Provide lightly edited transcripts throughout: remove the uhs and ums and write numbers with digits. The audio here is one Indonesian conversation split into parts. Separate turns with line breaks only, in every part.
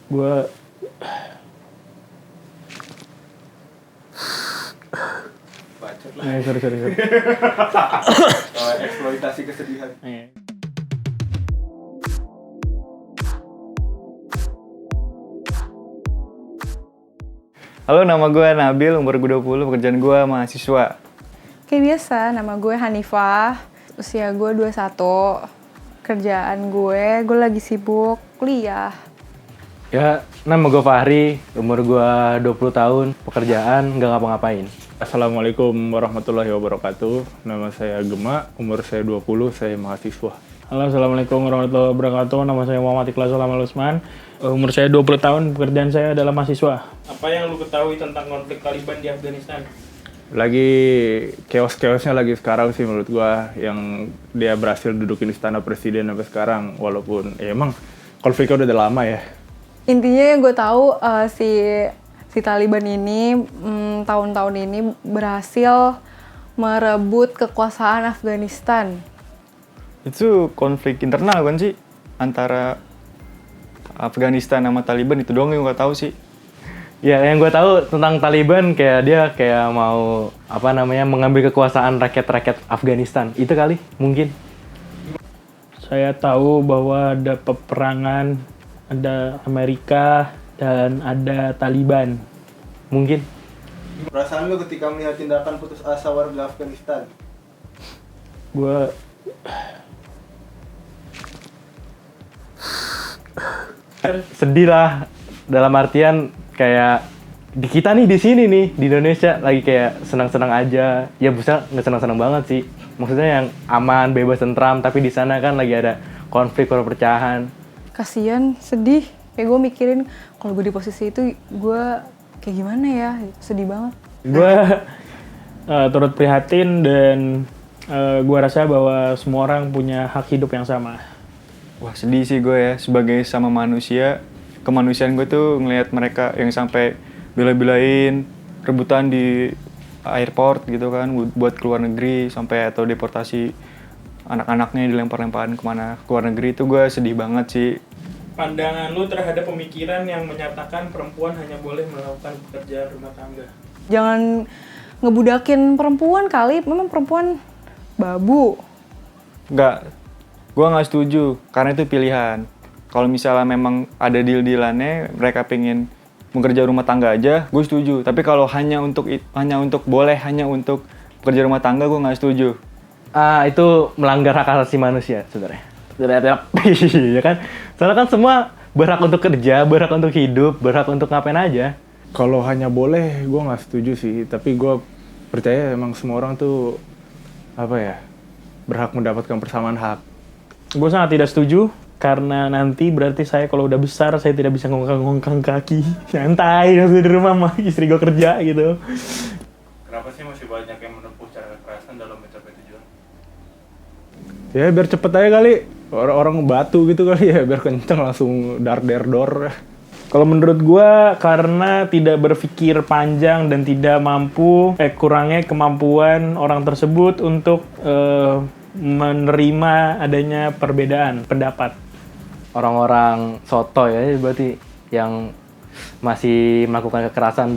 Gue
bacot lah.
sorry.
Eksploitasi kesedihan.
Halo, nama gue Nabil, umur gue 20, pekerjaan gue mahasiswa.
Kayak biasa, nama gue Hanifah, usia gue 21, kerjaan gue lagi sibuk kuliah.
Ya, nama gue Fahri, umur gue 20 tahun, pekerjaan nggak ngapa-ngapain.
Assalamualaikum warahmatullahi wabarakatuh. Nama saya Gema, umur saya 20, saya mahasiswa. Halo, Assalamualaikum warahmatullahi wabarakatuh. Nama saya Muhammad Ikhlas Amal Usman. Umur saya 20 tahun, pekerjaan saya adalah mahasiswa. Apa yang lu ketahui tentang konflik Taliban di Afghanistan? Lagi chaos-chaosnya lagi sekarang sih menurut gua, yang dia berhasil dudukin istana presiden sampai sekarang, walaupun emang konfliknya udah lama ya.
Intinya yang gue tahu si Taliban ini tahun-tahun ini berhasil merebut kekuasaan Afghanistan.
Itu konflik internal kan sih? Antara Afghanistan sama Taliban, itu doang yang gue tahu sih.
Ya, yang gue tahu tentang Taliban kayak dia kayak mau mengambil kekuasaan rakyat-rakyat Afghanistan. Itu kali, mungkin.
Saya tahu bahwa ada peperangan, ada Amerika, dan ada Taliban.
Mungkin.
Perasaan lu ketika melihat tindakan putus asa warga Afghanistan?
Gue
Sedih lah, dalam artian kayak di kita nih di sini nih di Indonesia lagi kayak senang-senang aja. Ya bisa nggak senang-senang banget sih. Maksudnya yang aman, bebas, tentram, tapi di sana kan lagi ada konflik, perpecahan.
Kasian, sedih. Kayak gue mikirin kalau gue di posisi itu gue kayak gimana ya, sedih banget.
gue turut prihatin dan gue rasa bahwa semua orang punya hak hidup yang sama.
Wah, sedih sih gue ya, sebagai sama manusia. Kemanusiaan gue tuh ngelihat mereka yang sampai bela-belain rebutan di airport gitu kan, buat keluar negeri, sampai atau deportasi anak-anaknya dilempar-lemparin kemana ke luar negeri. Itu gue sedih banget sih.
Pandangan lu terhadap pemikiran yang menyatakan perempuan hanya boleh melakukan pekerjaan rumah tangga?
Jangan ngebudakin perempuan kali, memang perempuan babu.
Enggak, gue nggak setuju, karena itu pilihan. Kalau misalnya memang ada deal-dealannya, mereka pengen bekerja rumah tangga aja, gue setuju. Tapi kalau hanya untuk bekerja rumah tangga, gue nggak setuju.
Itu melanggar hak asasi manusia sebenarnya. Iya kan? Soalnya kan semua berhak untuk kerja, berhak untuk hidup, berhak untuk ngapain aja.
Kalau hanya boleh, gue nggak setuju sih. Tapi gue percaya emang semua orang tuh berhak mendapatkan persamaan hak. Gue sangat tidak setuju karena nanti berarti saya kalau udah besar saya tidak bisa ngongkang kaki, santai masih di rumah sama istri gue kerja gitu. Kenapa sih masih banyak yang menempuh cara kekerasan dalam mencapai tujuan? Ya biar cepet aja kali. Orang batu gitu kali ya, biar kenceng langsung dar-der-dor. Kalau menurut gue karena tidak berpikir panjang dan tidak mampu, kurangnya kemampuan orang tersebut untuk menerima adanya perbedaan pendapat.
Orang-orang soto ya berarti yang masih melakukan kekerasan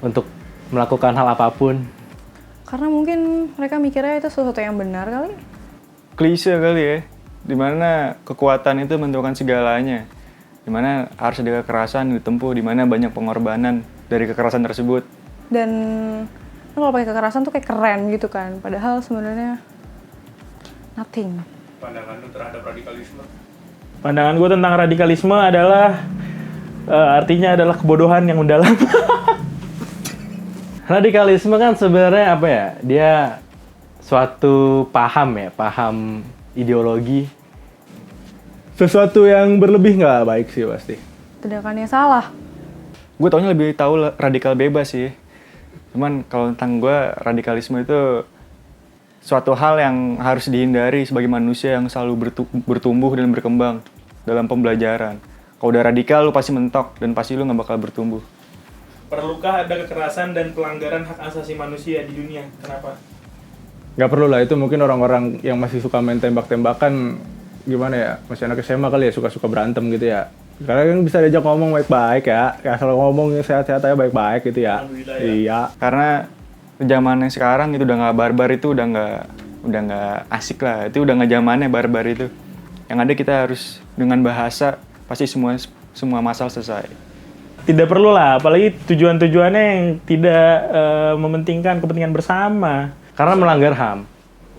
untuk melakukan hal apapun.
Karena mungkin mereka mikirnya itu sesuatu yang benar kali.
Klise kali ya, dimana kekuatan itu menentukan segalanya. Dimana harus ada kekerasan ditempuh, dimana banyak pengorbanan dari kekerasan tersebut.
Dan kalau pakai kekerasan tuh kayak keren gitu kan, padahal sebenarnya nothing.
Pandangan lu terhadap radikalisme? Pandangan gue tentang radikalisme adalah artinya adalah kebodohan yang mendalam.
Radikalisme kan sebenarnya dia suatu paham ideologi.
Sesuatu yang berlebih nggak baik sih pasti.
Tindakannya salah.
Gue taunya lebih tahu radikal bebas sih. Cuman kalau tentang gue, radikalisme itu suatu hal yang harus dihindari sebagai manusia yang selalu bertumbuh dan berkembang dalam pembelajaran. Kalau udah radikal, lu pasti mentok dan pasti lu nggak bakal bertumbuh.
Perlukah ada kekerasan dan pelanggaran hak asasi manusia di dunia? Kenapa?
Nggak perlu lah, itu mungkin orang-orang yang masih suka main tembak-tembakan, gimana ya, masih anak SMA kali ya, suka-suka berantem gitu ya. Karena kan bisa diajak ngomong baik-baik ya. Kayak selalu ngomong sehat-sehat aja baik-baik gitu ya. Iya.
Karena zaman yang sekarang itu udah nggak barbar, itu udah nggak asik lah. Itu udah nggak zamannya barbar itu. Yang ada kita harus dengan bahasa pasti semua masalah selesai.
Tidak perlu lah, apalagi tujuan-tujuannya yang tidak mementingkan kepentingan bersama.
Karena melanggar HAM.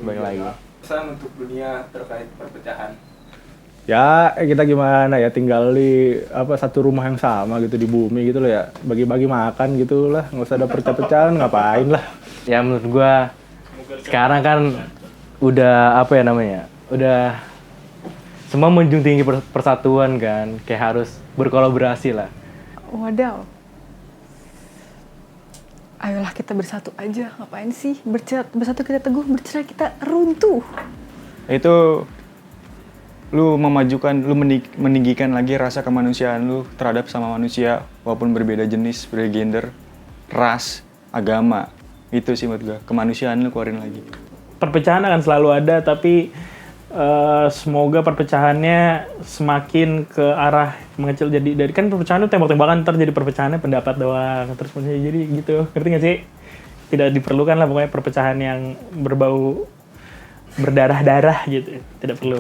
Baik lagi.
Pesan untuk dunia terkait perpecahan.
Ya kita gimana ya, tinggal di satu rumah yang sama gitu di bumi gitu loh ya, bagi-bagi makan gitu lah, nggak usah ada pecah-pecahan, ngapain lah.
Ya menurut gua sekarang kan udah udah semua menjunjung tinggi persatuan kan, kayak harus berkolaborasi lah.
Wadaw. Ayolah kita bersatu aja, ngapain sih? Bersatu kita teguh, bercerai kita runtuh.
Itu lu meninggikan lagi rasa kemanusiaan lu terhadap sama manusia walaupun berbeda jenis, berbeda gender, ras, agama. Itu sih menurut gue, kemanusiaan lu keluarin lagi.
Perpecahan akan selalu ada, tapi semoga perpecahannya semakin ke arah mengecil. Dari kan perpecahan itu tembak-tembakan, ntar jadi perpecahannya pendapat doang, terus jadi gitu, ngerti nggak sih? Tidak diperlukan lah pokoknya perpecahan yang berbau berdarah-darah gitu, tidak perlu.